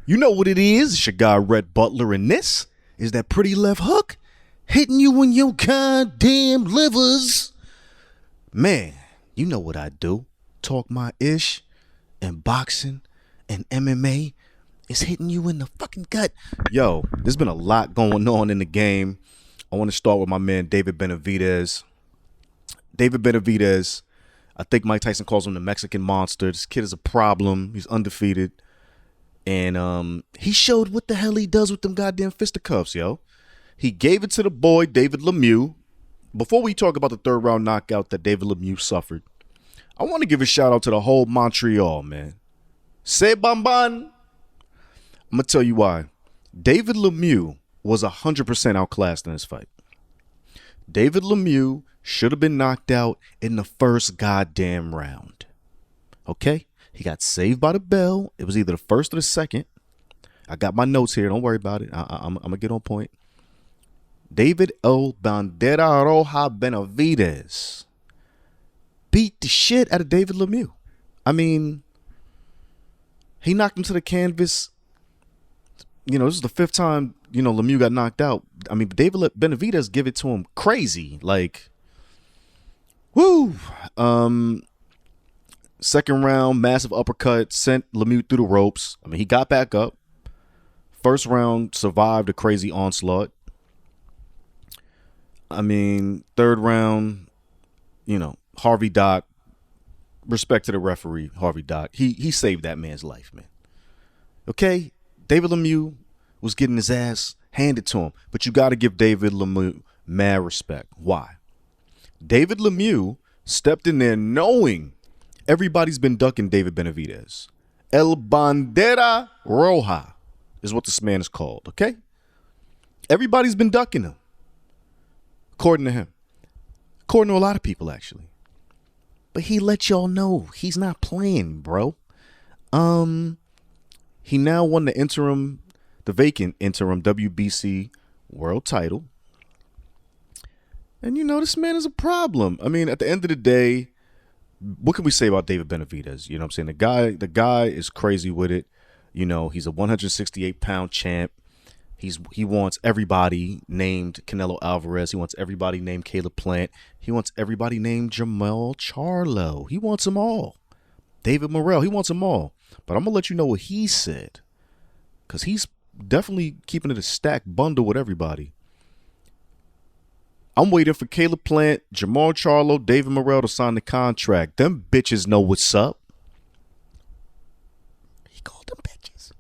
You know what it is. It's your guy, Rhett, Butler, and this is that pretty left hook hitting you in your goddamn livers. Man, you know what I do. Talk my ish, and boxing and MMA is hitting you in the fucking gut. Yo, there's been a lot going on in the game. I want to start with my man, David Benavidez. David Benavidez, I think Mike Tyson calls him the Mexican monster. This kid is a problem. He's undefeated. And he showed what the hell he does with them goddamn fisticuffs, yo. He gave it to the boy, David Lemieux. Before we talk about the third round knockout that David Lemieux suffered, I want to give a shout out to the whole Montreal, man. C'est bonbon. I'm going to tell you why. David Lemieux was 100% outclassed in this fight. David Lemieux should have been knocked out in the first goddamn round. Okay? He got saved by the bell. It was either the first or the second. I got my notes here. Don't worry about it. I'm going to get on point. David O. Bandera Roja Benavidez beat the shit out of David Lemieux. I mean, he knocked him to the canvas. You know, this is the fifth time, Lemieux got knocked out. I mean, David Benavidez give it to him crazy. Like, woo. Second round, massive uppercut, sent Lemieux through the ropes. I mean, he got back up. First round, survived a crazy onslaught. I mean, third round, Harvey Dock, respect to the referee, Harvey Dock. He saved that man's life, man. Okay? David Lemieux was getting his ass handed to him. But you got to give David Lemieux mad respect. Why? David Lemieux stepped in there knowing everybody's been ducking David Benavidez. El Bandera Roja is what this man is called, okay? Everybody's been ducking him, according to him. According to a lot of people, actually. But he let y'all know he's not playing, bro. He now won the vacant interim WBC world title. And, this man is a problem. I mean, at the end of the day, what can we say about David Benavidez? You know what I'm saying? The guy is crazy with it. He's a 168-pound champ. He wants everybody named Canelo Alvarez. He wants everybody named Caleb Plant. He wants everybody named Jamal Charlo. He wants them all. David Morrell, he wants them all. But I'm going to let you know what he said, because he's definitely keeping it a stacked bundle with everybody. I'm waiting for Caleb Plant, Jamal Charlo, David Morrell to sign the contract. Them bitches know what's up. He called them bitches.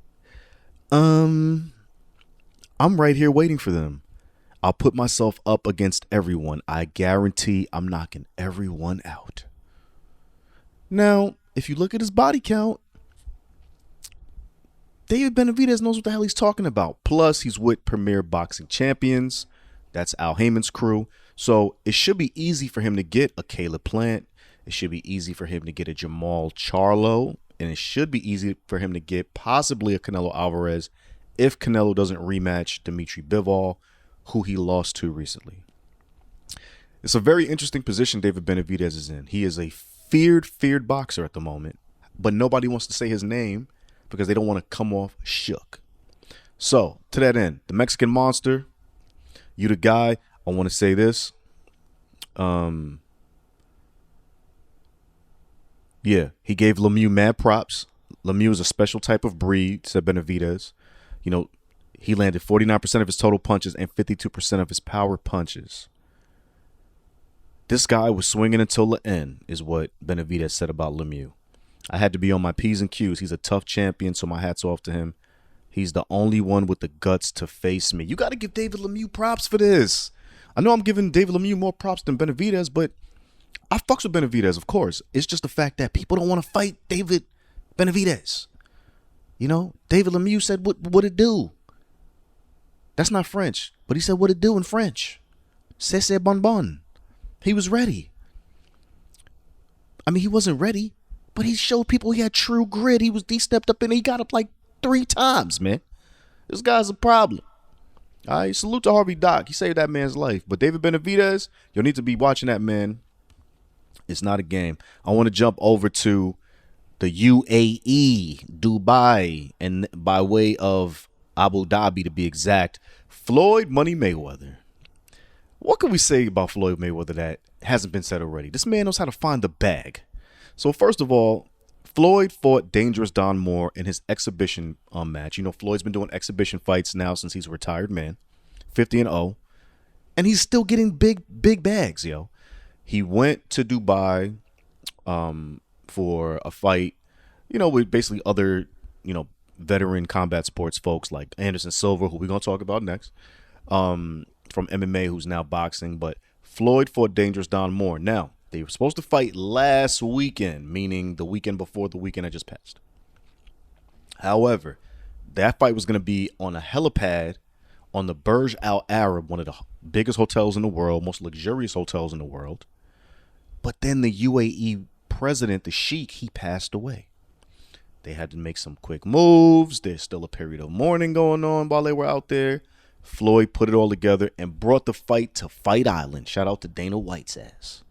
I'm right here waiting for them. I'll put myself up against everyone. I guarantee I'm knocking everyone out. Now, if you look at his body count, David Benavidez knows what the hell he's talking about. Plus, he's with Premier Boxing Champions. That's Al Heyman's crew. So it should be easy for him to get a Caleb Plant. It should be easy for him to get a Jamal Charlo. And it should be easy for him to get possibly a Canelo Alvarez if Canelo doesn't rematch Dimitri Bivol, who he lost to recently. It's a very interesting position David Benavidez is in. He is a feared boxer at the moment, but nobody wants to say his name because they don't want to come off shook. So, to that end, the Mexican monster, you the guy. I want to say this. Yeah, he gave Lemieux mad props. Lemieux is a special type of breed, said Benavidez. He landed 49% of his total punches and 52% of his power punches. This guy was swinging until the end, is what Benavidez said about Lemieux. I had to be on my P's and Q's. He's a tough champion, so my hat's off to him. He's the only one with the guts to face me. You got to give David Lemieux props for this. I know I'm giving David Lemieux more props than Benavidez, but I fucks with Benavidez, of course. It's just the fact that people don't want to fight David Benavidez. David Lemieux said, what it do? That's not French, but he said what it do in French. C'est bonbon. He was ready. I mean, he wasn't ready, but he showed people he had true grit. He stepped up and he got up like 3 times, man. This guy's a problem. All right, salute to Harvey Dock. He saved that man's life. But David Benavidez, you'll need to be watching that man. It's not a game. I want to jump over to the UAE, Dubai, and by way of Abu Dhabi to be exact, Floyd Money Mayweather. What can we say about Floyd Mayweather that hasn't been said already? This man knows how to find the bag. So first of all, Floyd fought Dangerous Don Moore in his exhibition match. You know, Floyd's been doing exhibition fights now since he's a retired man, 50-0, and he's still getting big bags, yo. He went to Dubai for a fight, you know, with basically other, you know, veteran combat sports folks like Anderson Silva, who we're going to talk about next, from MMA, who's now boxing. But Floyd fought Dangerous Don Moore. Now, they were supposed to fight last weekend, meaning the weekend before the weekend I just passed. However, that fight was going to be on a helipad on the Burj Al Arab, one of the biggest hotels in the world, most luxurious hotels in the world. But then the UAE president, the Sheikh, he passed away. They had to make some quick moves. There's still a period of mourning going on while they were out there. Floyd put it all together and brought the fight to Fight Island. Shout out to Dana White's ass.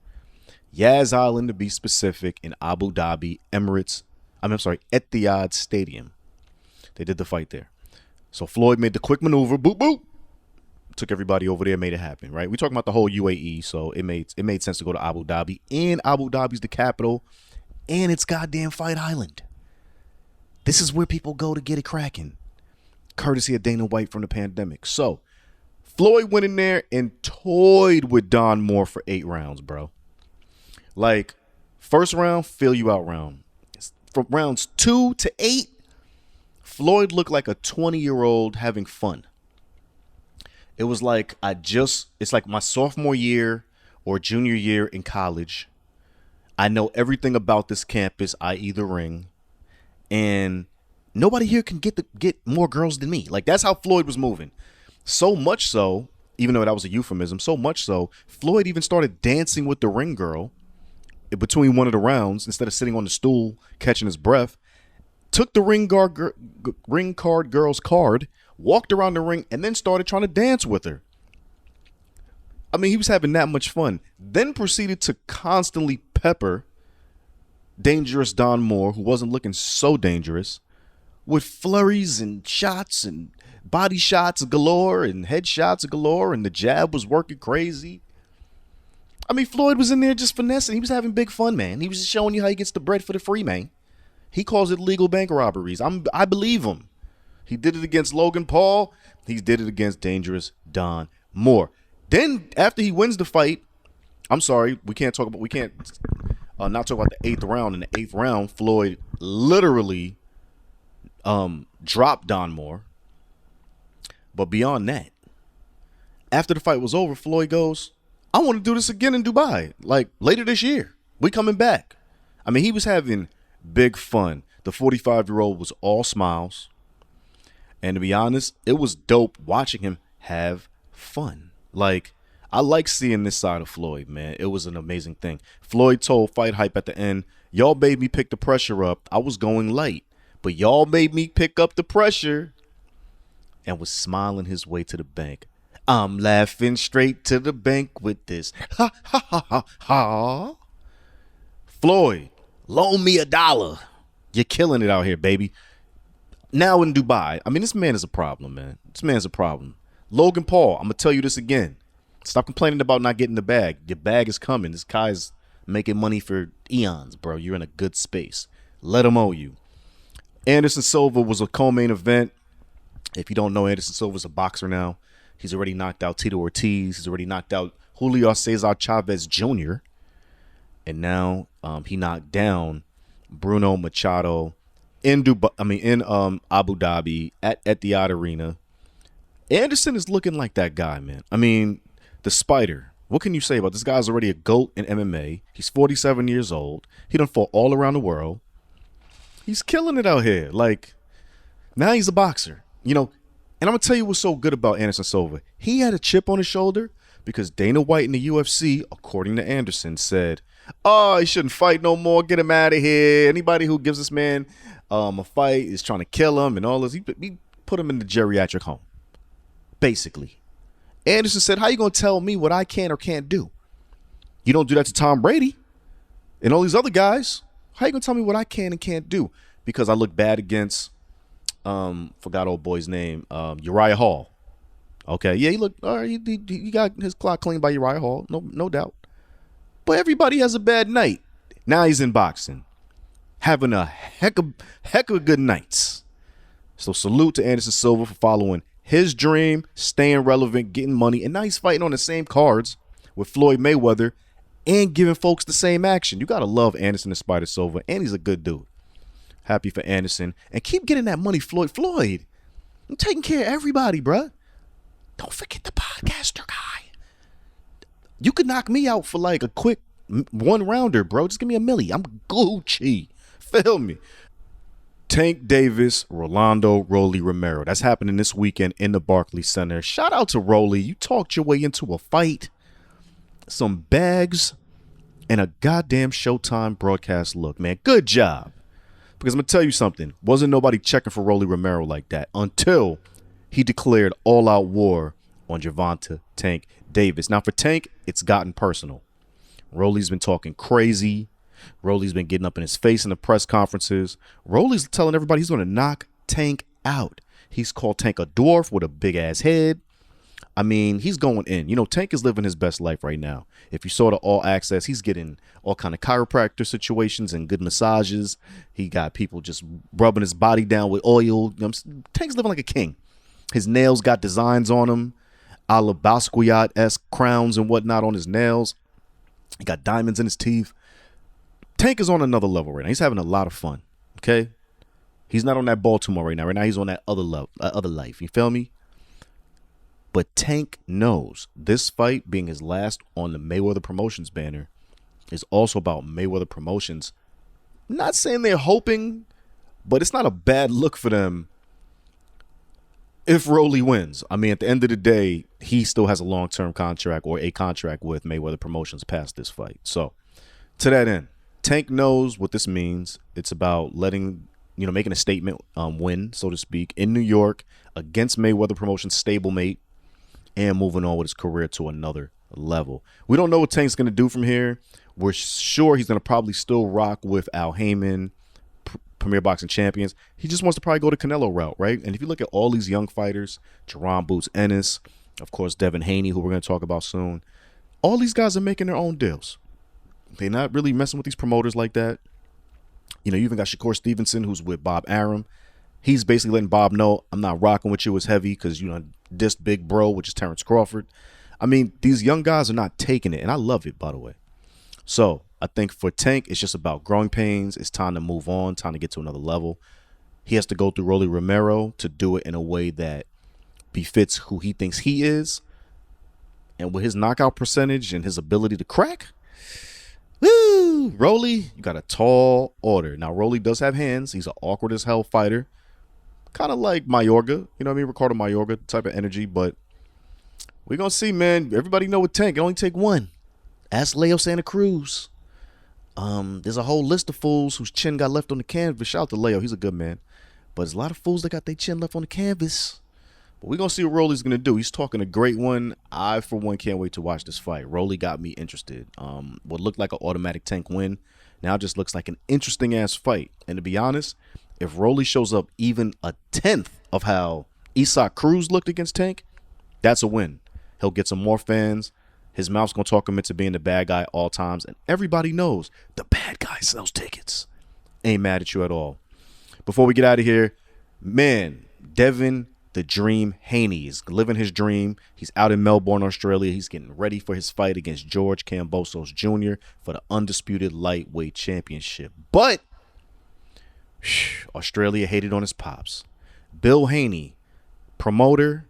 Yas Island, to be specific, in Abu Dhabi, Emirates. Etihad Stadium. They did the fight there. So Floyd made the quick maneuver. Boop, boop. Took everybody over there, made it happen, right? We're talking about the whole UAE, so it made sense to go to Abu Dhabi. And Abu Dhabi's the capital, and it's goddamn Fight Island. This is where people go to get it cracking, courtesy of Dana White from the pandemic. So Floyd went in there and toyed with Don Moore for 8 rounds, bro. Like, first round, fill you out round. From rounds 2 to 8, Floyd looked like a 20-year-old having fun. It was like it's like my sophomore year or junior year in college. I know everything about this campus, i.e. the ring, and nobody here can get more girls than me. Like, that's how Floyd was moving. So much so, even though that was a euphemism, so much so, Floyd even started dancing with the ring girl between one of the rounds instead of sitting on the stool catching his breath. Took the ring card girl's card, walked around the ring, and then started trying to dance with her. I mean, he was having that much fun. Then proceeded to constantly pepper Dangerous Don Moore, who wasn't looking so dangerous, with flurries and shots and body shots galore and headshots galore, and the jab was working crazy. I mean, Floyd was in there just finessing. He was having big fun, man. He was just showing you how he gets the bread for the free, man. He calls it legal bank robberies. I believe him. He did it against Logan Paul. He did it against Dangerous Don Moore. Then after he wins the fight, I'm sorry, we can't not talk about the 8th round. In the 8th round, Floyd literally dropped Don Moore. But beyond that, after the fight was over, Floyd goes, I want to do this again in Dubai, like later this year. We coming back. I mean, he was having big fun. The 45-year-old was all smiles. And to be honest, it was dope watching him have fun. Like, I like seeing this side of Floyd, man. It was an amazing thing. Floyd told Fight Hype at the end, y'all made me pick the pressure up. I was going light, but y'all made me pick up the pressure, and was smiling his way to the bank. I'm laughing straight to the bank with this. Ha, ha, ha, ha, ha. Floyd, loan me $1. You're killing it out here, baby. Now in Dubai. I mean, this man is a problem, man. This man's a problem. Logan Paul, I'm going to tell you this again. Stop complaining about not getting the bag. Your bag is coming. This guy's making money for eons, bro. You're in a good space. Let him owe you. Anderson Silva was a co-main event. If you don't know, Anderson Silva's a boxer now. He's already knocked out Tito Ortiz. He's already knocked out Julio Cesar Chavez Jr. And now he knocked down Bruno Machado in Abu Dhabi at Etihad Arena. Anderson is looking like that guy, man. I mean, the Spider. What can you say about this? Guy's already a GOAT in MMA. He's 47 years old. He done fought all around the world. He's killing it out here. Like, now he's a boxer, you know. And I'm going to tell you what's so good about Anderson Silva. He had a chip on his shoulder because Dana White in the UFC, according to Anderson, said, oh, he shouldn't fight no more. Get him out of here. Anybody who gives this man a fight is trying to kill him and all this. He put him in the geriatric home, basically. Anderson said, how you going to tell me what I can or can't do? You don't do that to Tom Brady and all these other guys. How you gonna tell me what I can and can't do? Because I look bad against forgot old boy's name, Uriah Hall. Okay, yeah, he looked all right. He got his clock cleaned by Uriah Hall, no doubt. But everybody has a bad night. Now he's in boxing, having a heck of good nights. So salute to Anderson Silva for following his dream, staying relevant, getting money, and now he's fighting on the same cards with Floyd Mayweather and giving folks the same action. You gotta love Anderson in spite of Silva, and he's a good dude. Happy for Anderson, and keep getting that money, Floyd. I'm taking care of everybody, bruh. Don't forget the podcaster guy. You could knock me out for like a quick one rounder, bro. Just give me $1 million. I'm Gucci. Feel me? Tank Davis, Rolando Rolly Romero. That's happening this weekend in the Barclays Center. Shout out to Rolly. You talked your way into a fight, some bags, and a goddamn Showtime broadcast look, man. Good job. Because I'm going to tell you something. Wasn't nobody checking for Rolly Romero like that until he declared all-out war on Gervonta Tank Davis. Now, for Tank, it's gotten personal. Rolly's been talking crazy. Rolly's been getting up in his face in the press conferences. Rolly's telling everybody he's going to knock Tank out. He's called Tank a dwarf with a big-ass head. I mean, he's going in. You know, Tank is living his best life right now. If you saw the All Access, he's getting all kind of chiropractor situations and good massages. He got people just rubbing his body down with oil. Tank's living like a king. His nails got designs on them, a la Basquiat-esque crowns and whatnot on his nails. He got diamonds in his teeth. Tank is on another level right now. He's having a lot of fun, okay? He's not on that Baltimore right now. Right now he's on that other life. You feel me? But Tank knows this fight, being his last on the Mayweather Promotions banner, is also about Mayweather Promotions. Not saying they're hoping, but it's not a bad look for them if Rolly wins. I mean, at the end of the day, he still has a long-term contract or a contract with Mayweather Promotions past this fight. So, to that end, Tank knows what this means. It's about making a statement, win, so to speak, in New York against Mayweather Promotions' stablemate, and moving on with his career to another level. We don't know what Tank's going to do from here. We're sure he's going to probably still rock with Al Heyman, Premier Boxing Champions. He just wants to probably go the Canelo route, right? And if you look at all these young fighters, Jerron Boots Ennis, of course, Devin Haney, who we're going to talk about soon, all these guys are making their own deals. They're not really messing with these promoters like that. You know, you even got Shakur Stevenson, who's with Bob Arum. He's basically letting Bob know, I'm not rocking with you as heavy because, dissed Big Bro, which is Terrence Crawford. I mean, these young guys are not taking it, and I love it, by the way. So I think for Tank, it's just about growing pains. It's time to move on, time to get to another level. He has to go through Rolly Romero to do it in a way that befits who he thinks he is. And with his knockout percentage and his ability to crack, woo, Rolly, you got a tall order. Now, Rolly does have hands. He's an awkward as hell fighter. Kind of like Mayorga, you know what I mean? Ricardo Mayorga type of energy, but we're going to see, man. Everybody know with Tank, it only take one. Ask Leo Santa Cruz. There's a whole list of fools whose chin got left on the canvas. Shout out to Leo. He's a good man. But there's a lot of fools that got their chin left on the canvas. But we're going to see what Rolly's going to do. He's talking a great one. I, for one, can't wait to watch this fight. Rolly got me interested. What looked like an automatic Tank win now just looks like an interesting-ass fight. And to be honest, if Rolly shows up even a tenth of how Isaac Cruz looked against Tank, that's a win. He'll get some more fans. His mouth's going to talk him into being the bad guy all times. And everybody knows the bad guy sells tickets. Ain't mad at you at all. Before we get out of here, man, Devin the Dream Haney is living his dream. He's out in Melbourne, Australia. He's getting ready for his fight against George Kambosos Jr. for the undisputed lightweight championship. But Australia hated on his pops. Bill Haney, promoter,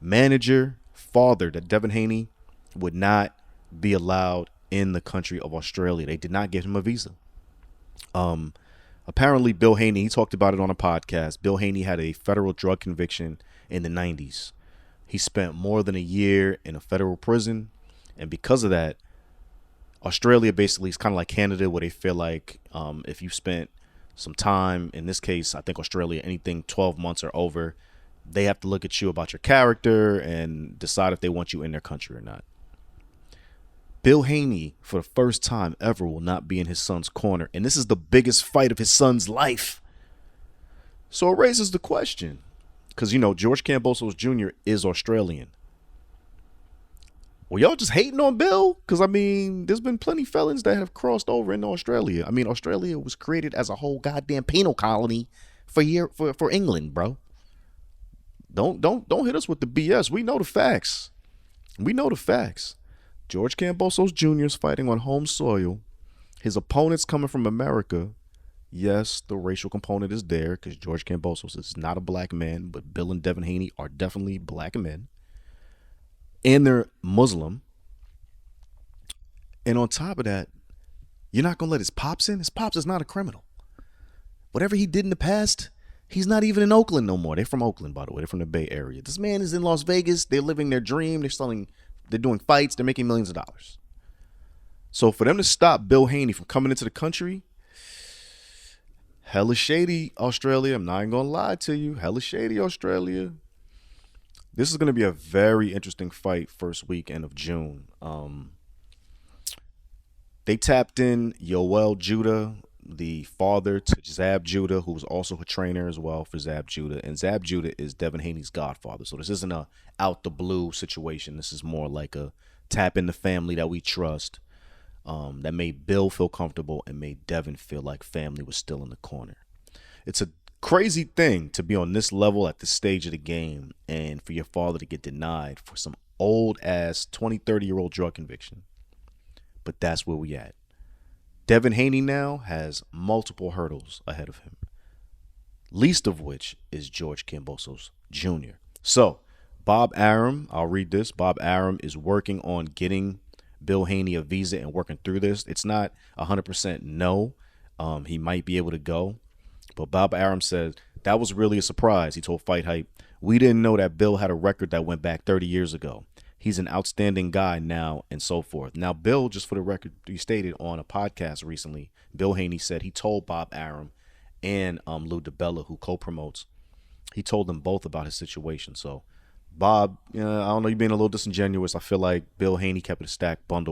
manager, father, that Devin Haney would not be allowed in the country of Australia. They did not give him a visa. Apparently, Bill Haney, he talked about it on a podcast. Bill Haney had a federal drug conviction in the 90s. He spent more than a year in a federal prison. And because of that, Australia basically is kind of like Canada, where they feel like if you spent some time, in this case, I think Australia, anything 12 months or over, they have to look at you about your character and decide if they want you in their country or not. Bill Haney, for the first time ever, will not be in his son's corner. And this is the biggest fight of his son's life. So it raises the question. Because, George Kambosos Jr. is Australian. Well, y'all just hating on Bill? Because, there's been plenty of felons that have crossed over into Australia. Australia was created as a whole goddamn penal colony for England, bro. Don't hit us with the BS. We know the facts. George Kambosos Jr. is fighting on home soil. His opponent's coming from America. Yes, the racial component is there because George Kambosos is not a black man, but Bill and Devin Haney are definitely black men. And they're Muslim. And on top of that, you're not going to let his pops in? His pops is not a criminal. Whatever he did in the past, he's not even in Oakland no more. They're from Oakland, by the way. They're from the Bay Area. This man is in Las Vegas. They're living their dream. They're doing fights. They're making millions of dollars. So for them to stop Bill Haney from coming into the country, hella shady, Australia. I'm not even going to lie to you. Hella shady, Australia. This is going to be a very interesting fight first weekend of June. They tapped in Yoel Judah, the father to Zab Judah, who's also a trainer as well for Zab Judah. And Zab Judah is Devin Haney's godfather. So this isn't a out the blue situation. This is more like a tap in the family that we trust. That made Bill feel comfortable and made Devin feel like family was still in the corner. It's a crazy thing to be on this level at this stage of the game and for your father to get denied for some old ass 20, 30-year-old drug conviction. But that's where we at. Devin Haney now has multiple hurdles ahead of him, least of which is George Kambosos Jr. So Bob Arum, I'll read this. Bob Arum is working on getting Bill Haney a visa and working through this. It's not 100% no. He might be able to go. But Bob Arum said that was really a surprise. He told Fight Hype, "We didn't know that Bill had a record that went back 30 years ago. He's an outstanding guy now," and so forth. Now, Bill, just for the record, he stated on a podcast recently, Bill Haney said he told Bob Arum and Lou DiBella, who co-promotes, he told them both about his situation. So Bob, I don't know, you're being a little disingenuous. I feel like Bill Haney kept it a stacked bundle